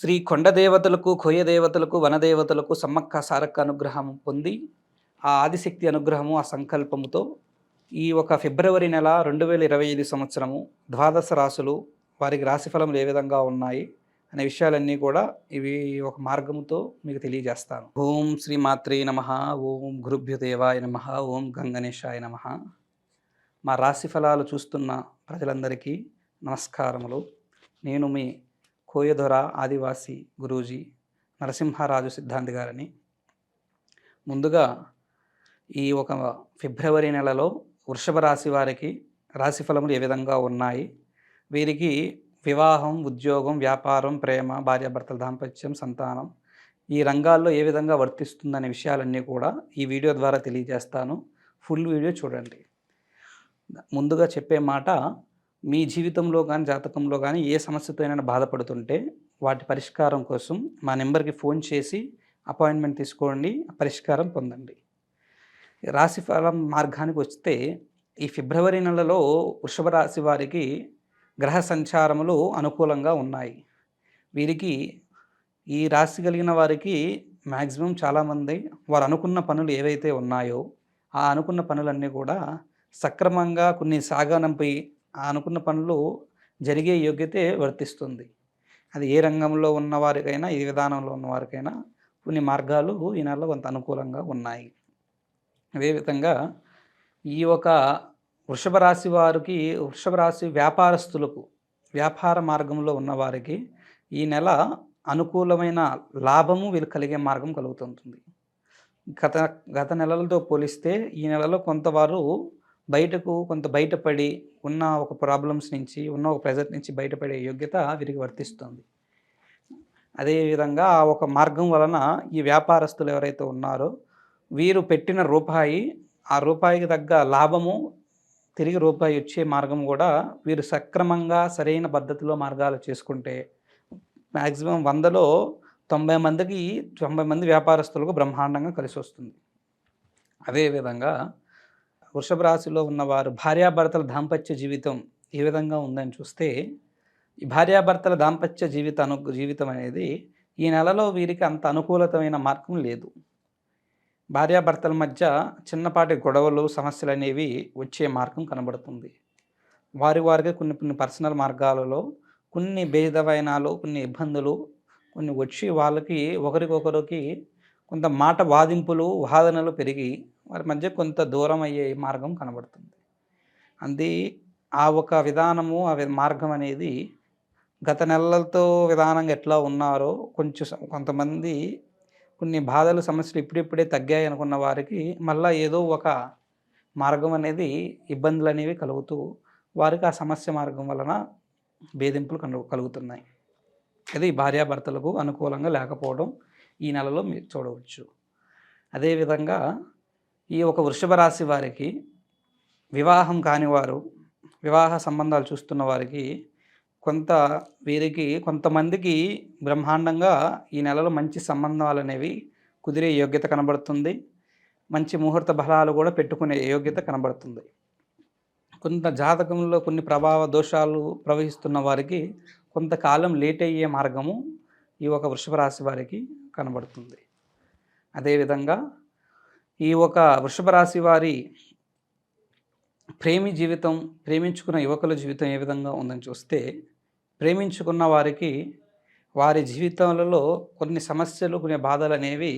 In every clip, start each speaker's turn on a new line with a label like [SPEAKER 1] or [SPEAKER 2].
[SPEAKER 1] శ్రీ కొండ దేవతలకు, కోయ దేవతలకు, వనదేవతలకు సమ్మక్క సారక్క అనుగ్రహం పొంది, ఆ ఆదిశక్తి అనుగ్రహము, ఆ సంకల్పముతో ఈ ఒక ఫిబ్రవరి నెల 2025 సంవత్సరము ద్వాదశ రాశులు వారికి రాశిఫలములు ఏ విధంగా ఉన్నాయి అనే విషయాలన్నీ కూడా ఇవి ఒక మార్గముతో మీకు తెలియజేస్తాను. ఓం శ్రీ మాత్రే నమః. ఓం గురుభ్యో దేవాయ నమః. ఓం గంగణేశాయ నమః. మా రాశి ఫలాలు చూస్తున్న ప్రజలందరికీ నమస్కారములు. నేను మీ కోయదొర ఆదివాసి గురూజీ నరసింహారాజు సిద్ధాంతి గారని. ముందుగా ఈ ఒక ఫిబ్రవరి నెలలో వృషభ రాశి వారికి రాశి ఫలములు ఏ విధంగా ఉన్నాయి, వీరికి వివాహం, ఉద్యోగం, వ్యాపారం, ప్రేమ, భార్యాభర్తల దాంపత్యం, సంతానం ఈ రంగాల్లో ఏ విధంగా వర్తిస్తుందనే విషయాలన్నీ కూడా ఈ వీడియో ద్వారా తెలియజేస్తాను. ఫుల్ వీడియో చూడండి. ముందుగా చెప్పే మాట, మీ జీవితంలో కానీ జాతకంలో కానీ ఏ సమస్యతో అయినా బాధపడుతుంటే వాటి పరిష్కారం కోసం మా నెంబర్కి ఫోన్ చేసి అపాయింట్మెంట్ తీసుకోండి, పరిష్కారం పొందండి. రాశిఫలం మార్గానికి వస్తే ఈ ఫిబ్రవరి నెలలో వృషభ రాశి వారికి గ్రహ సంచారములు అనుకూలంగా ఉన్నాయి. వీరికి ఈ రాశి కలిగిన వారికి మ్యాక్సిమం చాలామంది వారు అనుకున్న పనులు ఏవైతే ఉన్నాయో ఆ అనుకున్న పనులన్నీ కూడా సక్రమంగా కొన్ని సాగనంపై ఆ అనుకున్న పనులు జరిగే యోగ్యతే వర్తిస్తుంది. అది ఏ రంగంలో ఉన్నవారికైనా, ఏ విధానంలో ఉన్నవారికైనా కొన్ని మార్గాలు ఈ నెలలో కొంత అనుకూలంగా ఉన్నాయి. అదేవిధంగా ఈ ఒక వృషభ రాశి వారికి, వృషభ రాశి వ్యాపారస్తులకు, వ్యాపార మార్గంలో ఉన్నవారికి ఈ నెల అనుకూలమైన లాభము వీళ్ళు కలిగే మార్గం కలుగుతుంటుంది. గత గత నెలలతో పోలిస్తే ఈ నెలలో కొంతవారు కొంత బయటపడి ఉన్న ఒక ప్రాబ్లమ్స్ నుంచి, ఉన్న ఒక ప్రెజర్ నుంచి బయటపడే యోగ్యత వీరికి వర్తిస్తుంది. అదేవిధంగా ఆ ఒక మార్గం వలన ఈ వ్యాపారస్తులు ఎవరైతే ఉన్నారో వీరు పెట్టిన రూపాయి, ఆ రూపాయికి తగ్గ లాభము, తిరిగి రూపాయి వచ్చే మార్గం కూడా వీరు సక్రమంగా సరైన పద్ధతిలో మార్గాలు చేసుకుంటే మ్యాక్సిమం 100లో 90 మంది వ్యాపారస్తులకు బ్రహ్మాండంగా కలిసి వస్తుంది. అదేవిధంగా వృషభ రాశిలో ఉన్నవారు భార్యాభర్తల దాంపత్య జీవితం ఏ విధంగా ఉందని చూస్తే, ఈ భార్యాభర్తల దాంపత్య జీవితం అనేది ఈ నెలలో వీరికి అంత అనుకూలతమైన మార్గం లేదు. భార్యాభర్తల మధ్య చిన్నపాటి గొడవలు, సమస్యలు అనేవి వచ్చే మార్గం కనబడుతుంది. వారికి కొన్ని పర్సనల్ మార్గాలలో కొన్ని భేదవైనాలు, కొన్ని ఇబ్బందులు కొన్ని వచ్చి వాళ్ళకి ఒకరికొకరికి కొంత మాట వాదనలు పెరిగి వారి మధ్య కొంత దూరం అయ్యే మార్గం కనబడుతుంది. అది ఆ ఒక విధానము, మార్గం అనేది గత నెలలతో విధానంగా ఎట్లా ఉన్నారో కొంతమంది కొన్ని బాధలు, సమస్యలు ఇప్పుడిప్పుడే తగ్గాయి అనుకున్న వారికి మళ్ళీ ఏదో ఒక మార్గం అనేది, ఇబ్బందులు అనేవి కలుగుతూ వారికి ఆ సమస్య మార్గం వలన వేధింపులు కలుగుతున్నాయి. ఇది భార్యాభర్తలకు అనుకూలంగా లేకపోవడం ఈ నెలలో మీరు చూడవచ్చు. అదేవిధంగా ఈ ఒక వృషభ రాశి వారికి వివాహం కానివారు, వివాహ సంబంధాలు చూస్తున్న వారికి వీరికి కొంతమందికి బ్రహ్మాండంగా ఈ నెలలో మంచి సంబంధాలు అనేవి కుదిరే యోగ్యత కనబడుతుంది. మంచి ముహూర్త బలాలు కూడా పెట్టుకునే యోగ్యత కనబడుతుంది. కొంత జాతకంలో కొన్ని ప్రభావ దోషాలు ప్రవహిస్తున్న వారికి కొంతకాలం లేట్ అయ్యే మార్గము ఈ ఒక వృషభ రాశి వారికి కనబడుతుంది. అదేవిధంగా ఈ ఒక వృషభ రాశి వారి ప్రేమించుకున్న యువకుల జీవితం ఏ విధంగా ఉందని చూస్తే, ప్రేమించుకున్న వారికి వారి జీవితాలలో కొన్ని సమస్యలు, కొన్ని బాధలు అనేవి,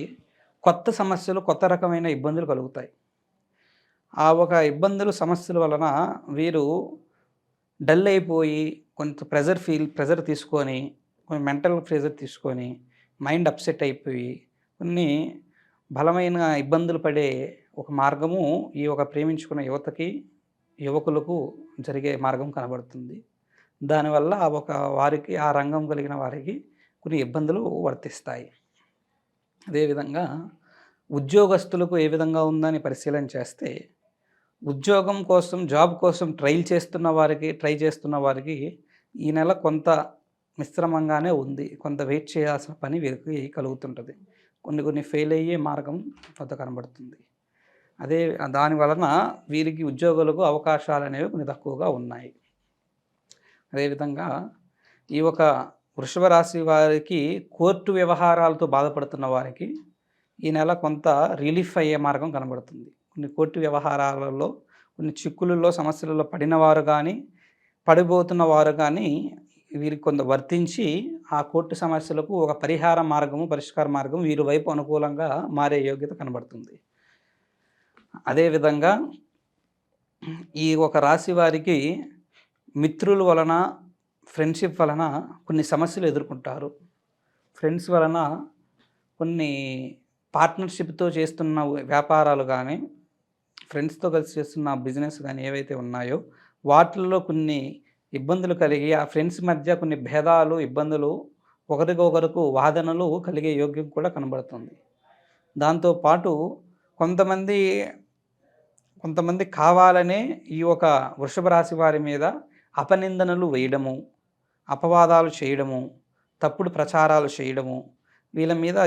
[SPEAKER 1] కొత్త సమస్యలు, కొత్త రకమైన ఇబ్బందులు కలుగుతాయి. ఆ ఒక ఇబ్బందులు, సమస్యల వలన వీరు డల్ అయిపోయి కొంత ప్రెజర్ తీసుకొని, కొన్ని మెంటల్ ప్రెజర్ తీసుకొని మైండ్ అప్సెట్ అయిపోయి కొన్ని బలమైన ఇబ్బందులు పడే ఒక మార్గము ఈ ఒక ప్రేమించుకున్న యువకులకు జరిగే మార్గం కనబడుతుంది. దానివల్ల వారికి, ఆ రంగం కలిగిన వారికి కొన్ని ఇబ్బందులు వర్తిస్తాయి. అదేవిధంగా ఉద్యోగస్తులకు ఏ విధంగా ఉందని పరిశీలన చేస్తే, ఉద్యోగం కోసం, జాబ్ కోసం ట్రై చేస్తున్న వారికి ఈ నెల కొంత మిశ్రమంగానే ఉంది. కొంత వెయిట్ చేయాల్సిన పని వీరికి కలుగుతుంటుంది. కొన్ని ఫెయిల్ అయ్యే మార్గం కొంత కనబడుతుంది. దాని వలన వీరికి ఉద్యోగులకు అవకాశాలు అనేవి కొన్ని తక్కువగా ఉన్నాయి. అదేవిధంగా ఈ ఒక వృషభ రాశి వారికి కోర్టు వ్యవహారాలతో బాధపడుతున్న వారికి ఈ నెల కొంత రిలీఫ్ అయ్యే మార్గం కనబడుతుంది. కొన్ని కోర్టు వ్యవహారాలలో, కొన్ని చిక్కులలో, సమస్యలలో పడినవారు కానీ, పడిపోతున్న వారు కానీ వీరికి కొంత వర్తించి ఆ కోర్టు సమస్యలకు ఒక పరిహార మార్గము, పరిష్కార మార్గం వీరి వైపు అనుకూలంగా మారే యోగ్యత కనబడుతుంది. అదేవిధంగా ఈ ఒక రాశి వారికి మిత్రుల వలన, ఫ్రెండ్షిప్ వలన కొన్ని సమస్యలు ఎదుర్కొంటారు. ఫ్రెండ్స్ వలన కొన్ని పార్ట్నర్షిప్‌తో చేస్తున్న వ్యాపారాలు గానీ, ఫ్రెండ్స్‌తో కలిసి చేస్తున్న బిజినెస్ గానీ ఏవైతే ఉన్నాయో, వాటిల్లో కొన్ని ఇబ్బందులు కలిగి, ఆ ఫ్రెండ్స్ మధ్య కొన్ని భేదాలు, ఇబ్బందులు, ఒకరికొకరికి వాదనలు కలిగే యోగ్యం కూడా కనబడుతుంది. దాంతో పాటు కొంతమంది కొంతమంది కావాలనే ఈ ఒక వృషభ రాశి వారి మీద అపనిందనలు వేయడము, అపవాదాలు చేయడము, తప్పుడు ప్రచారాలు చేయడము, వీళ్ళ మీద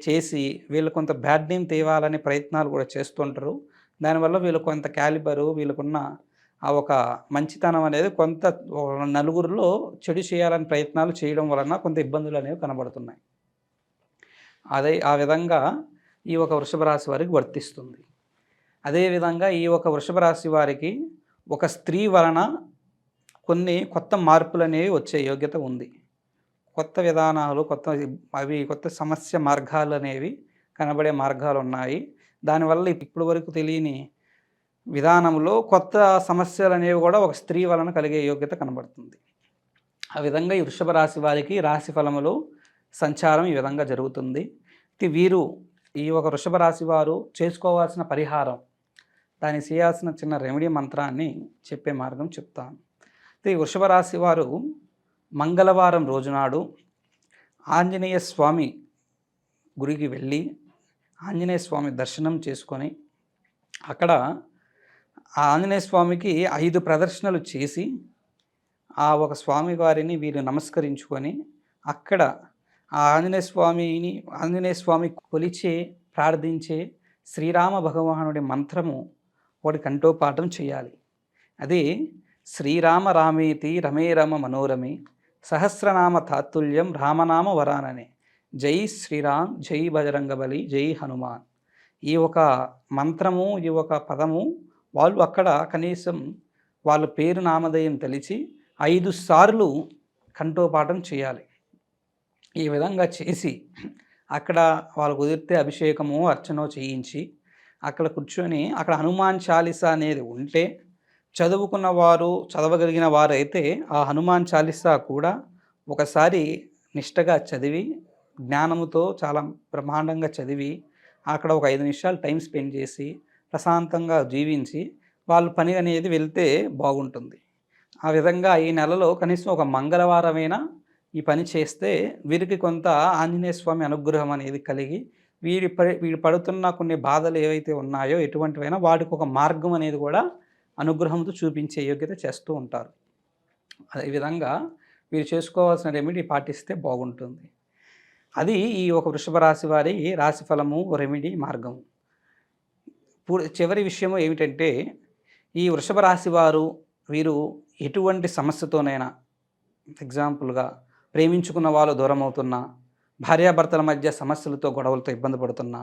[SPEAKER 1] చేసి వీళ్ళు కొంత బ్యాడ్ నేమ్ తేవాలనే ప్రయత్నాలు కూడా చేస్తుంటారు. దానివల్ల వీళ్ళు కొంత క్యాలిబరు, వీళ్ళకున్న ఆ ఒక మంచితనం అనేది కొంత నలుగురిలో చెడు చేయాలని ప్రయత్నాలు చేయడం వలన కొంత ఇబ్బందులు అనేవి కనబడుతున్నాయి. ఆ విధంగా ఈ ఒక వృషభ రాశి వారికి వర్తిస్తుంది. అదేవిధంగా ఈ ఒక వృషభ రాశి వారికి ఒక స్త్రీ వలన కొన్ని కొత్త మార్పులనేవి వచ్చే యోగ్యత ఉంది. కొత్త విధానాలు, కొత్త సమస్య మార్గాలు అనేవి కనబడే మార్గాలు ఉన్నాయి. దానివల్ల ఇప్పటి వరకు తెలియని విధానంలో కొత్త సమస్యలు అనేవి కూడా ఒక స్త్రీ వలన కలిగే యోగ్యత కనబడుతుంది. ఆ విధంగా ఈ వృషభ రాశి వారికి రాశి ఫలములు సంచారం ఈ విధంగా జరుగుతుంది. వీరు ఈ ఒక వృషభ రాశి వారు చేసుకోవాల్సిన పరిహారం, దానికి చేయాల్సిన చిన్న రెమెడీ మంత్రాన్ని చెప్పే మార్గం చెప్తాను. ఈ వృషభ రాశి వారు మంగళవారం రోజునాడు ఆంజనేయ స్వామి గుడికి వెళ్ళి ఆంజనేయ స్వామి దర్శనం చేసుకొని అక్కడ ఆ ఆంజనేయ స్వామికి 5 ప్రదర్శనలు చేసి ఆ ఒక స్వామి వారిని వీరు నమస్కరించుకొని అక్కడ ఆ ఆంజనేయ స్వామి కొలిచే, ప్రార్థించే శ్రీరామ భగవానుడి మంత్రము ఒకటి కంఠోపాఠం చేయాలి. అది శ్రీరామ రామేతి రమే రమ మనోరమే సహస్రనామ తాతుల్యం రామనామ వరాననే జై శ్రీరామ్, జై బజరంగబలి, జై హనుమాన్. ఈ ఒక మంత్రము, ఈ ఒక పదము వాళ్ళు అక్కడ కనీసం వాళ్ళ పేరు నామధేయం తెలిసి 5 సార్లు కంఠోపాఠం చేయాలి. ఈ విధంగా చేసి అక్కడ వాళ్ళు కుదిరితే అభిషేకము, అర్చనో చేయించి అక్కడ కూర్చొని అక్కడ హనుమాన్ చాలీసా అనేది ఉంటే చదవగలిగిన వారైతే ఆ హనుమాన్ చాలీసా కూడా ఒకసారి నిష్టగా చదివి, జ్ఞానముతో చాలా బ్రహ్మాండంగా చదివి అక్కడ ఒక 5 నిమిషాలు టైం స్పెండ్ చేసి ప్రశాంతంగా జీవించి వాళ్ళు పని అనేది వెళ్తే బాగుంటుంది. ఆ విధంగా ఈ నెలలో కనీసం ఒక మంగళవారమైనా ఈ పని చేస్తే వీరికి కొంత ఆంజనేయ స్వామి అనుగ్రహం అనేది కలిగి వీరు పడుతున్న కొన్ని బాధలు ఏవైతే ఉన్నాయో ఎటువంటివైనా వాటికి ఒక మార్గం అనేది కూడా అనుగ్రహంతో చూపించే యోగ్యత చేస్తూ ఉంటారు. అదేవిధంగా వీరు చేసుకోవాల్సిన రెమెడీ పాటిస్తే బాగుంటుంది. అది ఈ ఒక వృషభ రాశి వారి రాశి ఫలము, రెమెడీ మార్గము. చివరి విషయము ఏమిటంటే ఈ వృషభ రాశి వారు వీరు ఎటువంటి సమస్యతోనైనా, ఎగ్జాంపుల్గా ప్రేమించుకున్న వాళ్ళు దూరం అవుతున్నా, భార్యాభర్తల మధ్య సమస్యలతో, గొడవలతో ఇబ్బంది పడుతున్నా,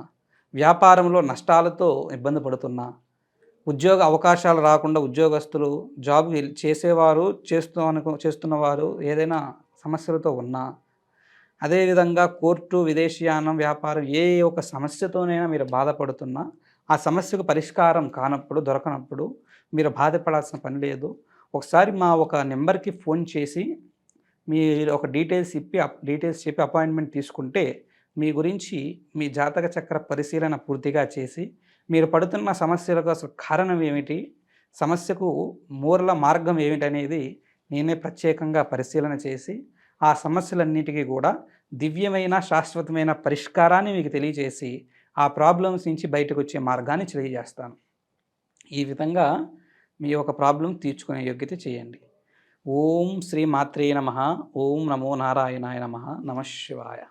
[SPEAKER 1] వ్యాపారంలో నష్టాలతో ఇబ్బంది పడుతున్నా, ఉద్యోగ అవకాశాలు రాకుండా ఉద్యోగస్తులు, జాబ్ చేసేవారు చేస్తున్నవారు ఏదైనా సమస్యలతో ఉన్నా, అదేవిధంగా కోర్టు, విదేశీయానం, వ్యాపారం ఏ ఒక సమస్యతోనైనా మీరు బాధపడుతున్నా, ఆ సమస్యకు పరిష్కారం దొరకనప్పుడు మీరు బాధపడాల్సిన పని లేదు. ఒకసారి మా ఒక నెంబర్కి ఫోన్ చేసి మీరు ఒక డీటెయిల్స్ చెప్పి అపాయింట్మెంట్ తీసుకుంటే మీ గురించి మీ జాతక చక్ర పరిశీలన పూర్తిగా చేసి మీరు పడుతున్న సమస్యలకు అసలు కారణం ఏమిటి, సమస్యకు మూల మార్గం ఏమిటనేది నేనే ప్రత్యేకంగా పరిశీలన చేసి ఆ సమస్యలన్నిటికీ కూడా దివ్యమైన, శాశ్వతమైన పరిష్కారాన్ని మీకు తెలియజేసి ఆ ప్రాబ్లమ్స్ నుంచి బయటకు వచ్చే మార్గాన్ని తెలియజేస్తాను. ఈ విధంగా మీ యొక్క ప్రాబ్లం తీర్చుకునే యోగ్యత చేయండి. ఓం శ్రీ మాత్రే నమః. ఓం నమో నారాయణాయ నమః. నమః శివాయ.